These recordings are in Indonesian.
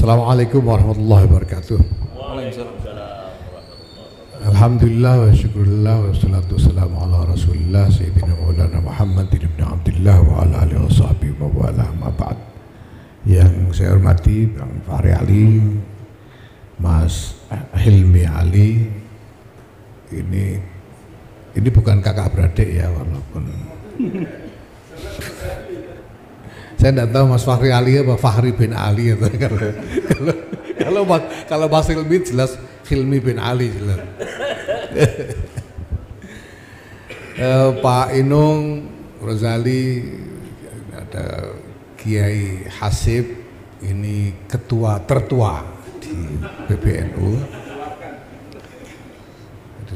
Assalamualaikum warahmatullahi wabarakatuh. Alhamdulillah wa syukurillah wa salatu wassalamu ala rasulillah Sayyidina Maulana Muhammad ibn Abdullah wa ala alihi wa sahbihi wa wala ma ba'd. Yang saya hormati Bang Fahri Ali, Mas Hilmi Ali, ini bukan kakak beradik ya, walaupun saya tidak tahu Mas Fahri Ali apa Fahri bin Ali atau kalau Mas Hilmi jelas Hilmi bin Ali jelas. Pak Inung Rozali, ada Kiai Hasib, ini ketua tertua di PBNU.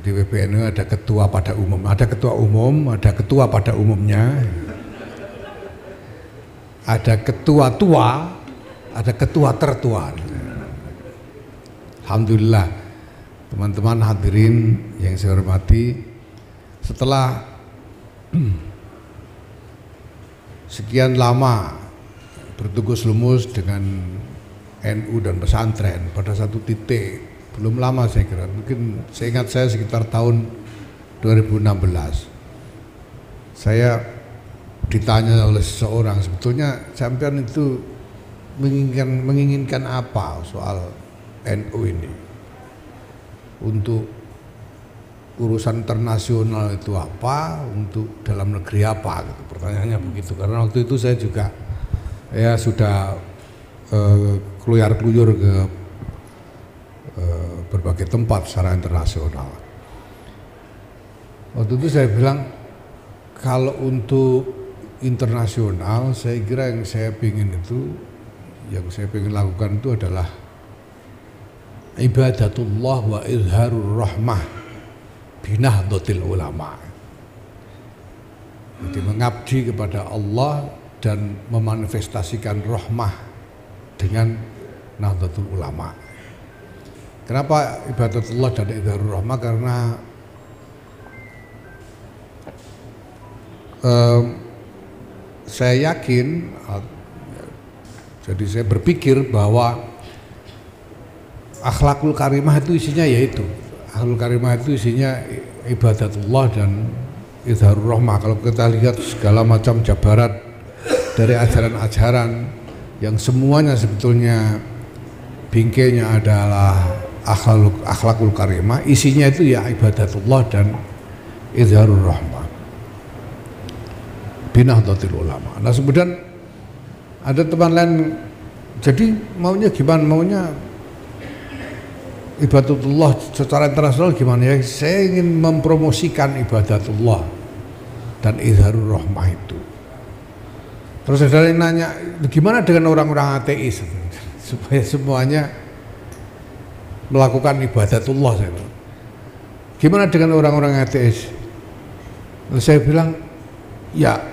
Di PBNU ada ketua pada umum, ada ketua umum, ada ketua pada umumnya, ada ketua tua, ada ketua tertua. Alhamdulillah, teman-teman hadirin yang saya hormati, setelah sekian lama bertugas lumus dengan NU dan pesantren, pada satu titik, belum lama saya kira, mungkin saya ingat saya sekitar tahun 2016, saya ditanya oleh seseorang, sebetulnya sampean itu menginginkan apa soal NU ini, untuk urusan internasional itu apa, untuk dalam negeri apa, gitu. Pertanyaannya begitu, karena waktu itu saya juga ya sudah keluyar-keluyur ke berbagai tempat secara internasional. Waktu itu saya bilang, kalau untuk internasional, saya kira yang saya ingin lakukan itu adalah ibadatullah wa izharur rahmah binahdotil ulama. Jadi mengabdi kepada Allah dan memanifestasikan rahmah dengan nahdlatul ulama. Kenapa ibadatullah dan izharur rahmah? Karena saya yakin, jadi saya berpikir bahwa akhlakul karimah itu isinya yaitu akhlakul karimah itu isinya ibadatullah dan izharur rahmah. Kalau kita lihat segala macam jabarat dari ajaran-ajaran yang semuanya sebetulnya bingkainya adalah akhlakul karimah, isinya itu ya ibadatullah dan izharur rahmah binahdotil ulama. Nah, kemudian ada teman lain, jadi maunya gimana, maunya ibadatullah secara internasional gimana ya? Saya ingin mempromosikan ibadatullah dan izharur rahmah itu. Terus ada yang nanya, gimana dengan orang-orang ateis supaya semuanya melakukan ibadatullah? Saya bilang, gimana dengan orang-orang ateis? Lalu saya bilang, ya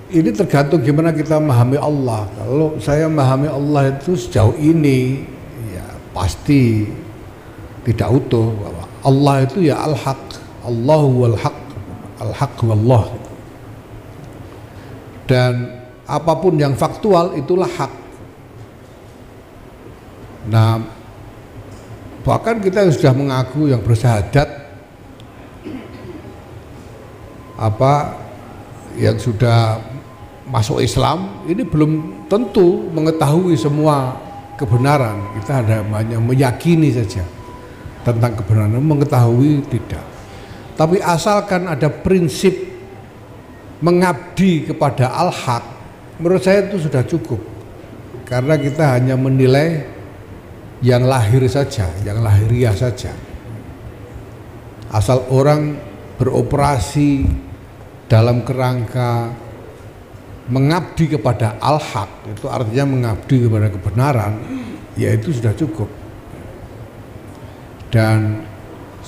ini tergantung gimana kita memahami Allah. Kalau saya memahami Allah itu sejauh ini, ya pasti tidak utuh, bahwa Allah itu ya al-haq, Allahu wal-haq, al-haq wallah. Dan apapun yang faktual itulah hak. Nah, bahkan kita sudah mengaku yang bersyahadat, yang sudah masuk Islam, ini belum tentu mengetahui semua kebenaran. Kita hanya meyakini saja tentang kebenaran, mengetahui tidak. Tapi asalkan ada prinsip mengabdi kepada al-haq, menurut saya itu sudah cukup. Karena kita hanya menilai yang lahir saja, yang lahiriah saja. Asal orang beroperasi dalam kerangka mengabdi kepada al-haq, itu artinya mengabdi kepada kebenaran, ya itu sudah cukup. Dan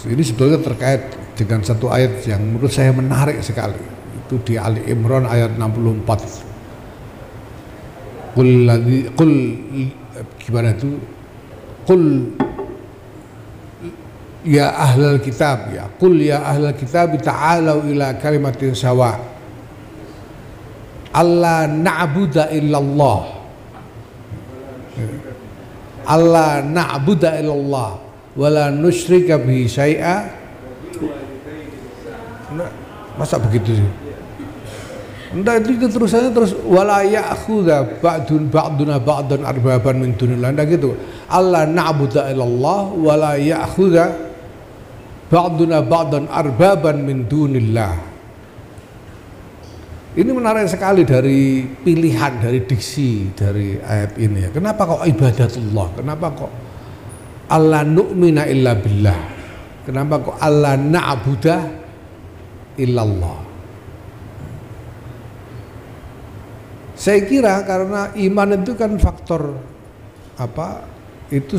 ini sebetulnya terkait dengan satu ayat yang menurut saya menarik sekali, itu di Ali Imran ayat 64. Qul gimana itu? Qul ya ahlal kitab, ya qul ya ahlal kitab ta'alau ila kalimatin sawa alla na'budu illallah alla na'budu illallah wa la nusyrika bihi syai'a. Masa begitu sih? Enggak, itu terusannya terus wala ya'khudha ba'duna ba'dan arbaban min dunillah. Enggak gitu. alla na'budu illallah wa la ya'khudha ba'duna ba'dan arbaban min dunillah. Ini menarik sekali dari pilihan, dari diksi dari ayat ini ya. Kenapa kok ibadatullah? Kenapa kok alla nu'mina illa billah? Kenapa kok alla na'budu illallah? Saya kira karena iman itu kan faktor apa? Itu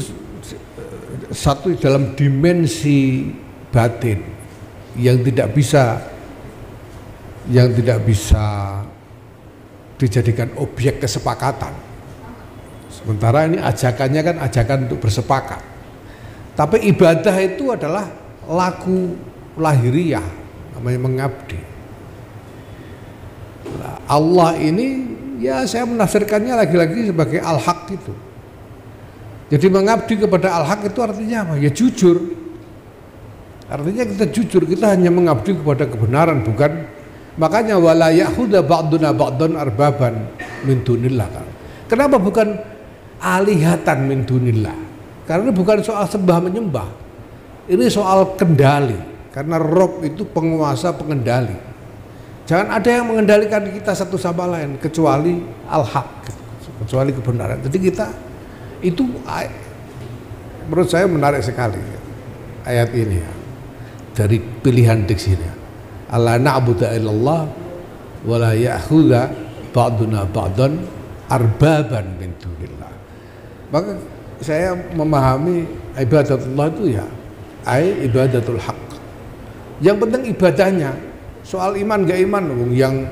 satu dalam dimensi batin yang tidak bisa dijadikan objek kesepakatan. Sementara ini ajakannya kan ajakan untuk bersepakat. Tapi ibadah itu adalah laku lahiriah, namanya mengabdi. Nah, Allah ini ya saya menafsirkannya lagi-lagi sebagai al-haq itu. Jadi mengabdi kepada al-haq itu artinya apa? Ya jujur. Artinya kita jujur, kita hanya mengabdi kepada kebenaran, bukan. Makanya wala ya'khudha ba'duna ba'dan arbaban min dunillah. Kenapa bukan alihatan min dunillah? Karena bukan soal sembah menyembah. Ini soal kendali. Karena Rabb itu penguasa, pengendali. Jangan ada yang mengendalikan kita satu sama lain kecuali al-haq, kecuali kebenaran. Jadi kita itu menurut saya menarik sekali ayat ini ya, dari pilihan diksinya. alla na'budu illallah wa la ya'khudha ba'duna ba'dan arbaban min dunillah. Maka saya memahami ibadatullah itu ya ibadatul haq. Yang penting ibadahnya. Soal iman gak iman, yang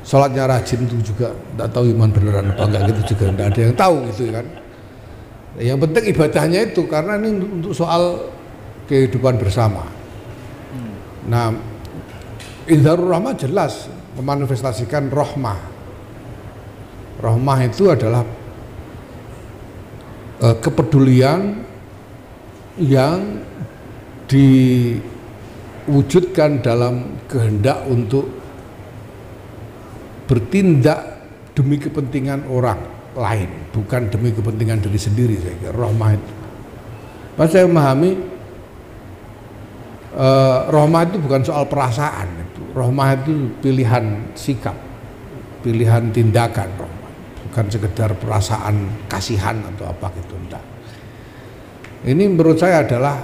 sholatnya rajin itu juga tidak tahu iman beneran apa enggak, gitu juga tidak ada yang tahu gitu kan. Yang penting ibadahnya itu, karena ini untuk soal kehidupan bersama. Nah, Idharur Rahmah jelas memanifestasikan rahmah. Rahmah itu adalah kepedulian yang diwujudkan dalam kehendak untuk bertindak demi kepentingan orang lain, bukan demi kepentingan diri sendiri. Saya kira rahmah itu. Mas saya memahami rahmah itu bukan soal perasaan. Rahmah itu pilihan sikap, pilihan tindakan. Rahmah bukan sekedar perasaan kasihan atau apa gitu. Enggak. Ini menurut saya adalah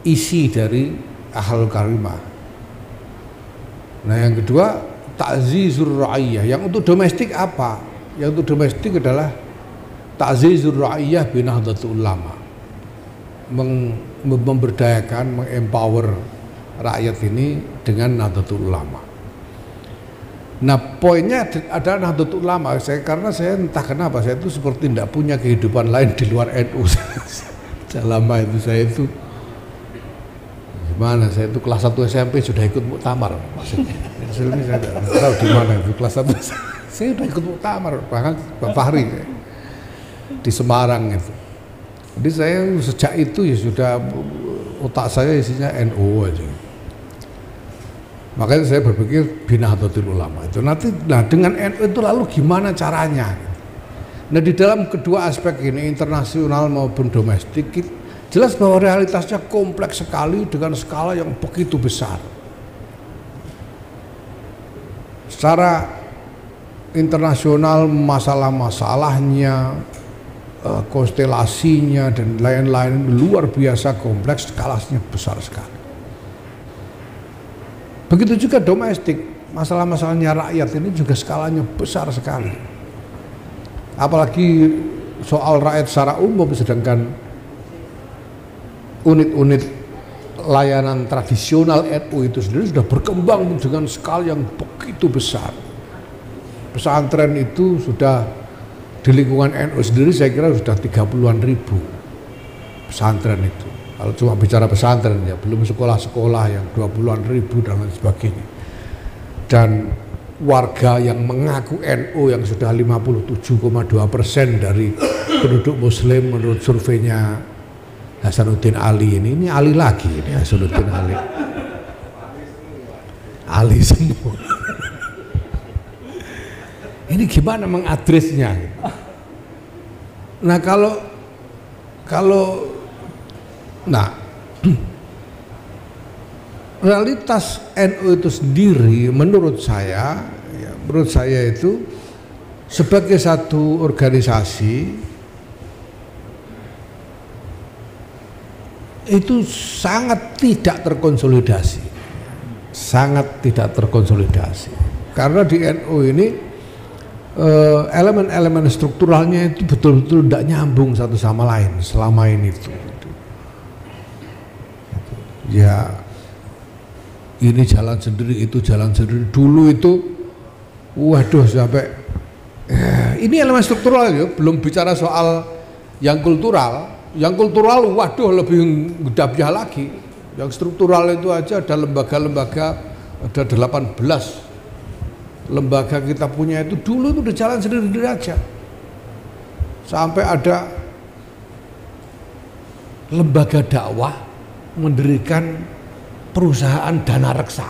isi dari Akhlaqul Karimah. Nah yang kedua, ta'zizur ra'iyah. Yang untuk domestik apa? Yang untuk domestik adalah ta'zizur ra'iyah binahdlatul ulama, memberdayakan, mengempower rakyat ini dengan Nahdlatul Ulama. Nah poinnya adalah Nahdlatul Ulama. Karena saya entah kenapa saya itu seperti tidak punya kehidupan lain di luar NU. Selama itu saya itu gimana? Saya itu kelas 1 SMP sudah ikut muktamar. Maksudnya ini saya tidak tahu di mana itu kelas 1. Saya sudah ikut muktamar, bahkan Pak Fahri di Semarang itu. Jadi saya sejak itu ya sudah otak saya isinya NU aja. Makanya saya berpikir Binahdlatul Ulama itu nanti. Nah dengan NU itu lalu gimana caranya? Nah di dalam kedua aspek ini, internasional maupun domestik, jelas bahwa realitasnya kompleks sekali dengan skala yang begitu besar. Secara internasional masalah-masalahnya, konstelasinya dan lain-lain luar biasa kompleks, skalanya besar sekali. Begitu juga domestik, masalah-masalahnya rakyat ini juga skalanya besar sekali. Apalagi soal rakyat secara umum, sedangkan unit-unit layanan tradisional NU itu sendiri sudah berkembang dengan skala yang begitu besar. Pesantren itu sudah di lingkungan NU sendiri saya kira sudah 30-an ribu pesantren itu. Kalau cuma bicara pesantren ya, belum sekolah-sekolah yang 20-an ribu dan lain sebagainya. Dan warga yang mengaku NU yang sudah 57,2% dari penduduk muslim menurut surveinya Hasanuddin Ali ini Ali lagi ini Hasanuddin Ali semua. Ini gimana mengadresnya? Nah nah realitas NU itu sendiri menurut saya itu sebagai satu organisasi itu sangat tidak terkonsolidasi karena di NU ini elemen-elemen strukturalnya itu betul-betul tidak nyambung satu sama lain selama ini itu. Ya ini jalan sendiri, itu jalan sendiri. Dulu itu waduh sampai ini elemen struktural ya, belum bicara soal yang kultural. Yang kultural waduh lebih gedabiah lagi. Yang struktural itu aja ada lembaga-lembaga, ada 18 lembaga kita punya itu dulu itu udah jalan sendiri aja. Sampai ada lembaga dakwah mendirikan perusahaan dana reksa.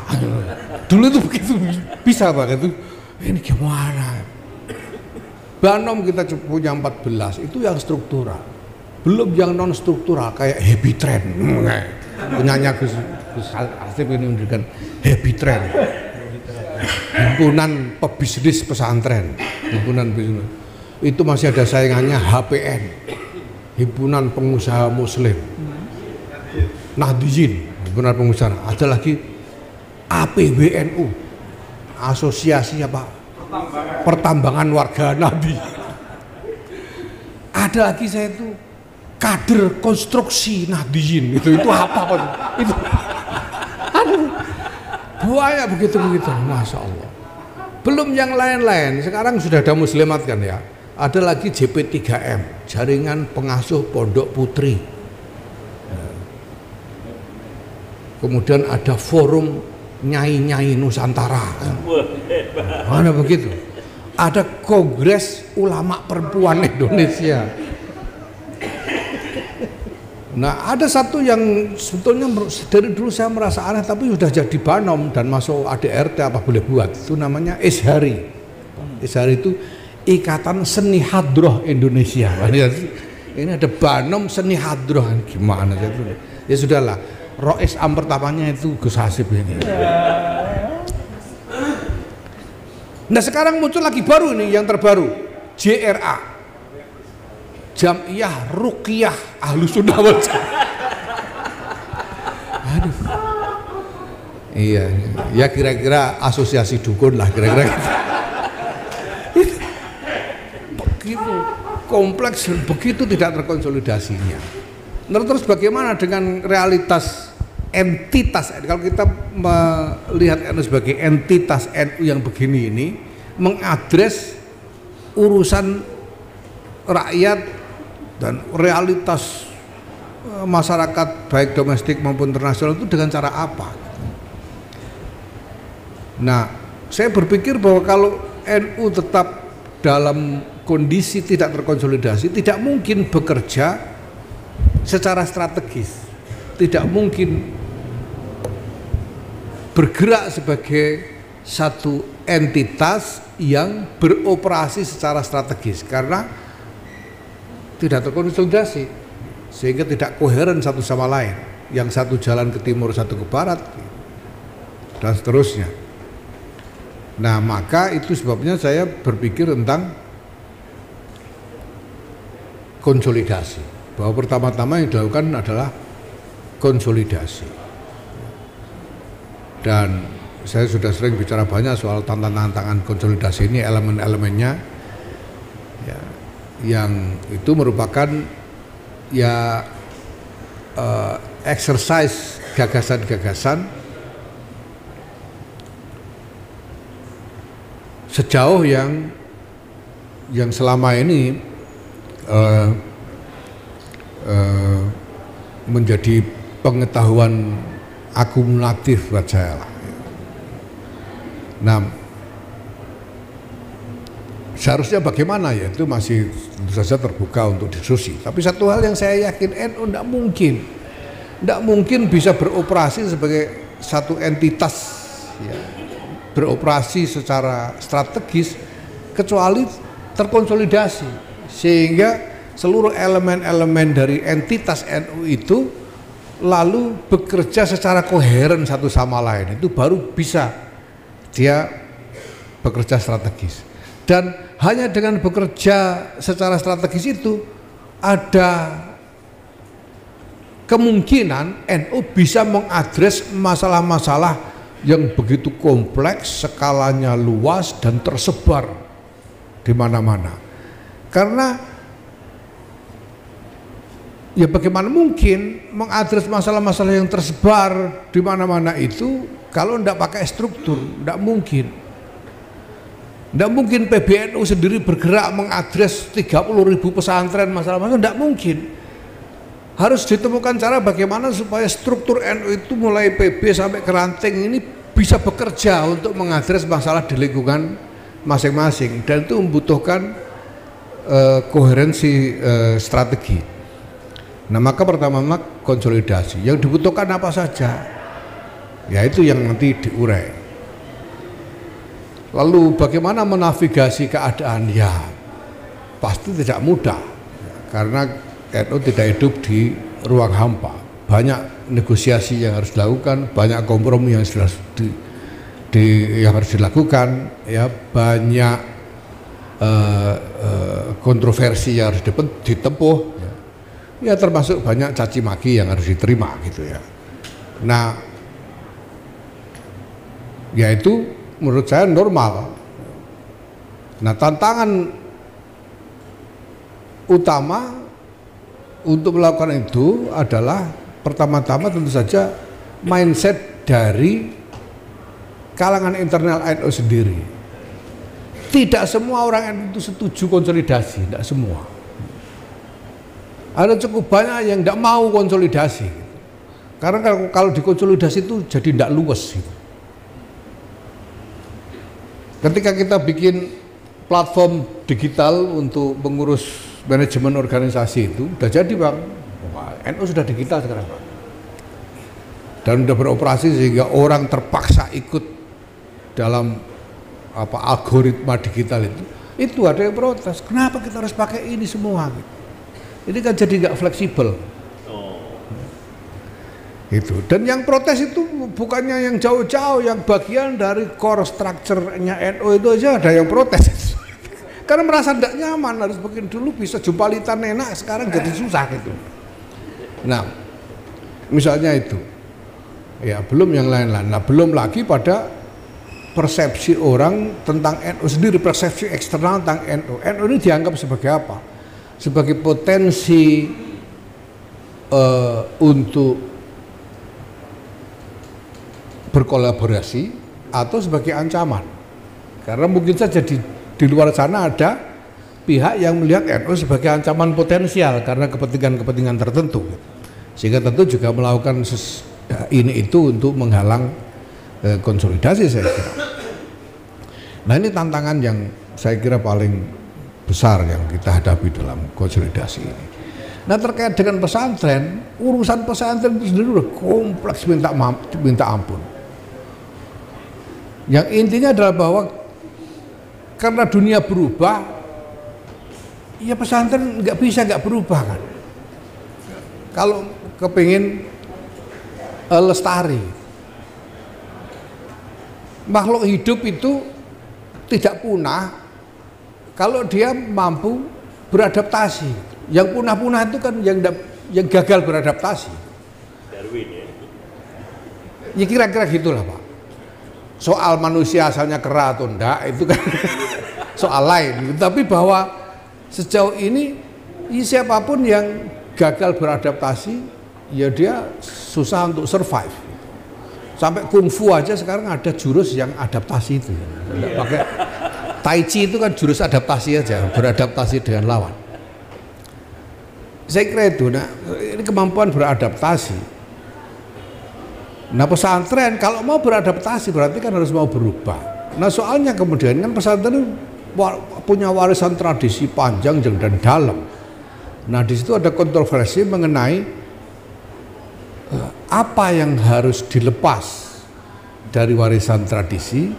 Dulu itu begitu bisa Pak itu. Ini gimana? Banom kita punya 14 itu yang struktural. Belum yang non struktural kayak Happy Trend. Penyanyi Gus Asif ini mendirikan Happy Trend. Himpunan pebisnis pesantren, himpunan bisnis. Itu masih ada saingannya HPN, Himpunan Pengusaha Muslim. Nahdijin, himpunan pengusaha. Ada lagi APWNU, Asosiasi apa? Pertambangan Warga Nabi. Ada lagi saya itu kader konstruksi Nahdijin. Itu apa Pak? Itu buaya begitu, Masya Allah. Belum yang lain-lain, sekarang sudah ada muslimat kan ya. Ada lagi JP3M, Jaringan Pengasuh Pondok Putri. Kemudian ada Forum Nyai-Nyai Nusantara. Mana begitu? Ada Kongres Ulama Perempuan Indonesia. Nah ada satu yang sebetulnya dari dulu saya merasa aneh tapi sudah jadi Banom dan masuk ADRT apa boleh buat, itu namanya Ishari. Ishari itu Ikatan Seni Hadroh Indonesia. Ini ada Banom Seni Hadroh, gimana itu? Ya sudahlah, Rois Am pertamanya itu Gus Hasib ini. Nah sekarang muncul lagi baru ini yang terbaru, JRA. Jam'iyah Ruqyah Ahlus Sunnah wal Jamaah. Aduh. Iya, ya kira-kira asosiasi dukun lah kira-kira. Begitu kompleks, begitu tidak terkonsolidasinya. Nah, terus bagaimana dengan realitas entitas? Kalau kita melihat NU sebagai entitas NU yang begini ini mengadres urusan rakyat dan realitas masyarakat baik domestik maupun internasional itu dengan cara apa? Nah, saya berpikir bahwa kalau NU tetap dalam kondisi tidak terkonsolidasi, tidak mungkin bekerja secara strategis, tidak mungkin bergerak sebagai satu entitas yang beroperasi secara strategis karena tidak terkonsolidasi sehingga tidak koheren satu sama lain, yang satu jalan ke timur satu ke barat dan seterusnya. Nah maka itu sebabnya saya berpikir tentang konsolidasi, bahwa pertama-tama yang dilakukan adalah konsolidasi. Dan saya sudah sering bicara banyak soal tantangan konsolidasi ini, elemen-elemennya ya, yang itu merupakan ya exercise gagasan-gagasan sejauh yang selama ini menjadi pengetahuan akumulatif buat saya lah. Nah, seharusnya bagaimana ya itu masih tentu saja terbuka untuk diskusi. Tapi satu hal yang saya yakin NU tidak mungkin bisa beroperasi sebagai satu entitas ya, beroperasi secara strategis kecuali terkonsolidasi sehingga seluruh elemen-elemen dari entitas NU itu lalu bekerja secara koheren satu sama lain, itu baru bisa dia bekerja strategis. Dan hanya dengan bekerja secara strategis itu ada kemungkinan NU bisa mengadres masalah-masalah yang begitu kompleks, skalanya luas dan tersebar di mana-mana. Karena ya bagaimana mungkin mengadres masalah-masalah yang tersebar di mana-mana itu kalau tidak pakai struktur, tidak mungkin. Tidak mungkin PBNU sendiri bergerak mengadres 30.000 pesantren masalah-masalah, tidak mungkin. Harus ditemukan cara bagaimana supaya struktur NU itu mulai PB sampai ke ranting ini bisa bekerja untuk mengadres masalah di lingkungan masing-masing, dan itu membutuhkan koherensi strategi. Nah maka pertama konsolidasi, yang dibutuhkan apa saja, ya itu yang nanti diurai. Lalu bagaimana menavigasi keadaan, ya pasti tidak mudah karena NU tidak hidup di ruang hampa, banyak negosiasi yang harus dilakukan, banyak kompromi yang harus dilakukan, ya banyak kontroversi yang harus ditempuh, ya termasuk banyak caci maki yang harus diterima gitu ya. Nah, ya itu menurut saya normal. Nah, tantangan utama untuk melakukan itu adalah pertama-tama tentu saja mindset dari kalangan internal NU sendiri. Tidak semua orang NU itu setuju konsolidasi, tidak semua. Ada cukup banyak yang tidak mau konsolidasi, karena kalau dikonsolidasi itu jadi tidak luas. Ketika kita bikin platform digital untuk mengurus manajemen organisasi itu udah jadi Bang. NU sudah digital sekarang Bang. Dan sudah beroperasi sehingga orang terpaksa ikut dalam algoritma digital itu. Itu ada yang protes. Kenapa kita harus pakai ini semua? Ini kan jadi nggak fleksibel. Itu. Dan yang protes itu bukannya yang jauh-jauh, yang bagian dari core structure-nya NU itu aja ada yang protes. Karena merasa tidak nyaman, harus bikin dulu bisa jumpalitan enak, sekarang jadi susah gitu. Nah, misalnya itu, ya belum yang lain-lain. Nah, belum lagi pada persepsi orang tentang NU sendiri, persepsi eksternal tentang NU. NU ini dianggap sebagai apa? Sebagai potensi untuk berkolaborasi atau sebagai ancaman. Karena mungkin saja di luar sana ada pihak yang melihat NU sebagai ancaman potensial karena kepentingan-kepentingan tertentu, sehingga tentu juga melakukan ini itu untuk menghalang konsolidasi saya kira. Nah ini tantangan yang saya kira paling besar yang kita hadapi dalam konsolidasi ini. Nah terkait dengan pesantren, urusan pesantren itu sendiri udah kompleks minta ampun. Yang intinya adalah bahwa karena dunia berubah, ya pesantren nggak berubah kan. Kalau kepingin lestari, makhluk hidup itu tidak punah kalau dia mampu beradaptasi. Yang punah-punah itu kan yang gagal beradaptasi. Darwin ya. Ya kira-kira gitulah Pak. Soal manusia asalnya kera atau enggak itu kan soal lain. Tapi bahwa sejauh ini siapapun yang gagal beradaptasi, ya dia susah untuk survive. Sampai kungfu aja sekarang ada jurus yang adaptasi itu. Enggak pakai tai chi itu kan jurus adaptasi aja, beradaptasi dengan lawan. Saya kira itu, nah ini kemampuan beradaptasi. Nah pesantren kalau mau beradaptasi berarti kan harus mau berubah. Nah soalnya kemudian kan pesantren punya warisan tradisi panjang dan dalam. Nah di situ ada kontroversi mengenai apa yang harus dilepas dari warisan tradisi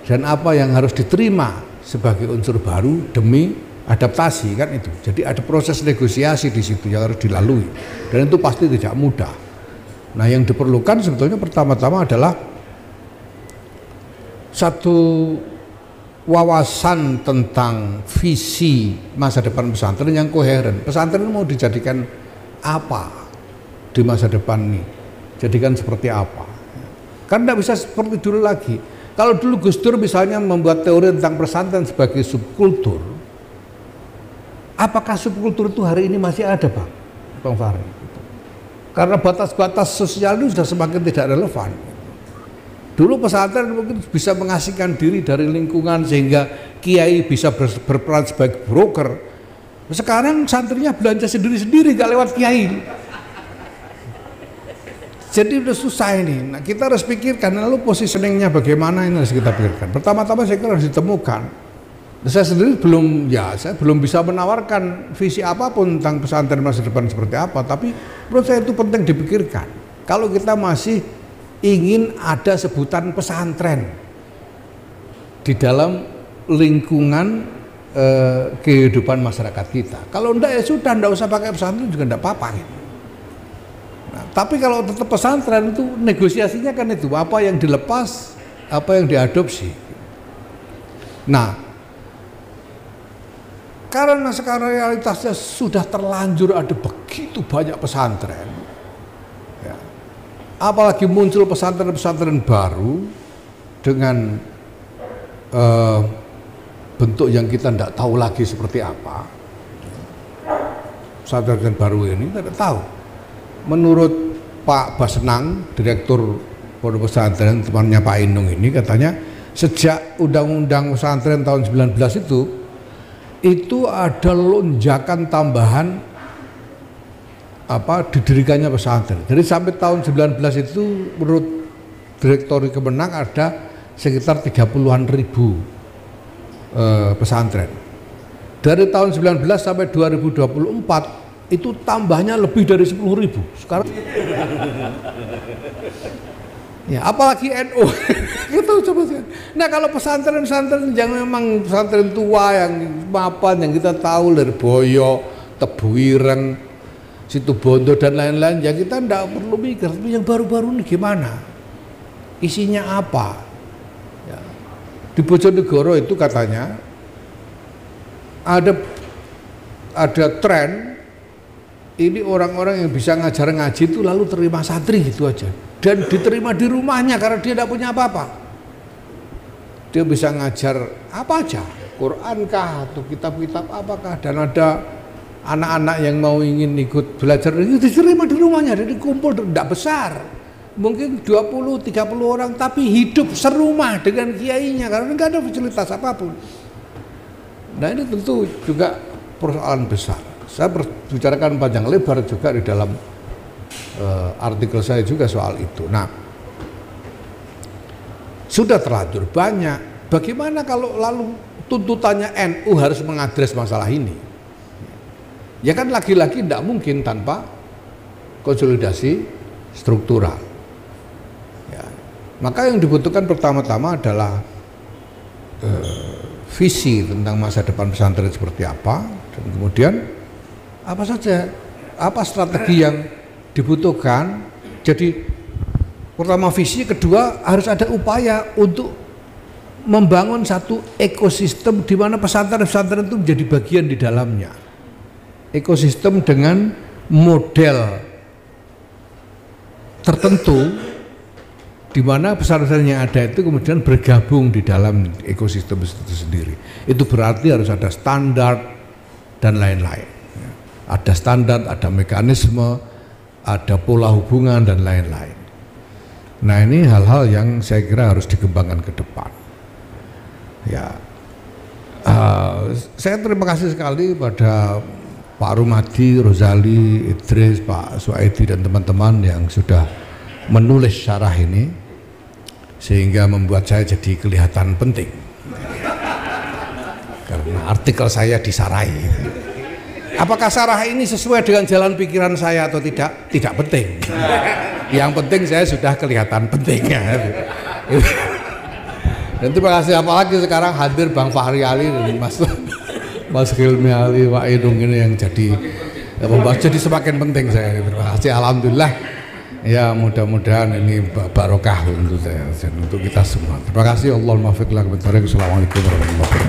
dan apa yang harus diterima sebagai unsur baru demi adaptasi, kan itu. Jadi ada proses negosiasi di situ yang harus dilalui dan itu pasti tidak mudah. Nah yang diperlukan sebetulnya pertama-tama adalah satu wawasan tentang visi masa depan pesantren yang koheren. Pesantren mau dijadikan apa di masa depan ini, jadikan seperti apa? Kan tidak bisa seperti dulu lagi. Kalau dulu Gus Dur misalnya membuat teori tentang pesantren sebagai subkultur, apakah subkultur itu hari ini masih ada, Bang Fahri? Karena batas-batas sosial itu sudah semakin tidak relevan. Dulu pesantren mungkin bisa mengasingkan diri dari lingkungan sehingga kiai bisa berperan sebagai broker. Sekarang santrinya belanja sendiri-sendiri, gak lewat kiai. Jadi udah susah ini. Nah kita harus pikirkan lalu positioningnya bagaimana, ini harus kita pikirkan. Pertama-tama saya kira harus ditemukan. Saya sendiri saya belum bisa menawarkan visi apapun tentang pesantren masa depan seperti apa. Tapi menurut saya itu penting dipikirkan. Kalau kita masih ingin ada sebutan pesantren di dalam lingkungan kehidupan masyarakat kita. Kalau enggak ya sudah, enggak usah pakai pesantren juga enggak apa-apa gitu. Nah, tapi kalau tetap pesantren itu negosiasinya kan itu apa yang dilepas, apa yang diadopsi. Nah, karena sekarang realitasnya sudah terlanjur ada begitu banyak pesantren, ya, apalagi muncul pesantren-pesantren baru dengan bentuk yang kita tidak tahu lagi seperti apa. Pesantren baru ini tidak tahu. Menurut Pak Basnang, Direktur Pondok Pesantren, temannya Pak Inung ini, katanya sejak Undang-Undang Pesantren tahun 19 itu ada lonjakan tambahan didirikannya pesantren. Jadi sampai tahun 19 itu menurut Direktur Kemenang ada sekitar 30-an ribu pesantren. Dari tahun 19 sampai 2024 itu tambahnya lebih dari 10.000 sekarang. Ya, apalagi NU. Kita coba. Nah, kalau pesantren-pesantren yang memang pesantren tua yang mapan yang kita tahu dari Boyo, Tebuireng, Situbondo dan lain-lain, ya kita tidak perlu mikir. Tapi yang baru-baru ini gimana? Isinya apa? Ya. Di Bojonegoro itu katanya ada tren ini orang-orang yang bisa ngajar ngaji itu lalu terima santri gitu aja dan diterima di rumahnya karena dia tidak punya apa-apa. Dia bisa ngajar apa aja, Quran kah atau kitab-kitab apakah, dan ada anak-anak yang mau ingin ikut belajar itu diterima di rumahnya, jadi kumpul tidak besar, mungkin 20-30 orang tapi hidup serumah dengan kiainya karena nggak ada fasilitas apapun. Nah ini tentu juga persoalan besar. Saya berbicarakan panjang lebar juga di dalam artikel saya juga soal itu. Nah, sudah terlanjur banyak. Bagaimana kalau lalu tuntutannya NU harus mengadres masalah ini? Ya kan lagi-lagi tidak mungkin tanpa konsolidasi struktural. Ya. Maka yang dibutuhkan pertama-tama adalah visi tentang masa depan pesantren seperti apa, dan kemudian apa saja, apa strategi yang dibutuhkan. Jadi pertama visi, kedua harus ada upaya untuk membangun satu ekosistem di mana pesantren-pesantren itu menjadi bagian di dalamnya. Ekosistem dengan model tertentu di mana pesantren yang ada itu kemudian bergabung di dalam ekosistem itu sendiri. Itu berarti harus ada standar dan lain-lain. Ada standar, ada mekanisme, ada pola hubungan dan lain-lain. Nah ini hal-hal yang saya kira harus dikembangkan ke depan. Ya, saya terima kasih sekali pada Pak Rumadi, Rozali, Idris, Pak Suaidi dan teman-teman yang sudah menulis syarah ini sehingga membuat saya jadi kelihatan penting. karena artikel saya disarai. Apakah sarah ini sesuai dengan jalan pikiran saya atau tidak? Tidak penting. Yang penting saya sudah kelihatan pentingnya. Dan terima kasih, apalagi sekarang hadir Bang Fahri Ali dan Mas Hilmi Ali Wa'idung ini yang jadi membahas, jadi semakin penting saya. Terima kasih, alhamdulillah. Ya mudah-mudahan ini barokah untuk saya dan untuk kita semua. Terima kasih. Allahumma fiq lak. Assalamualaikum warahmatullahi wabarakatuh.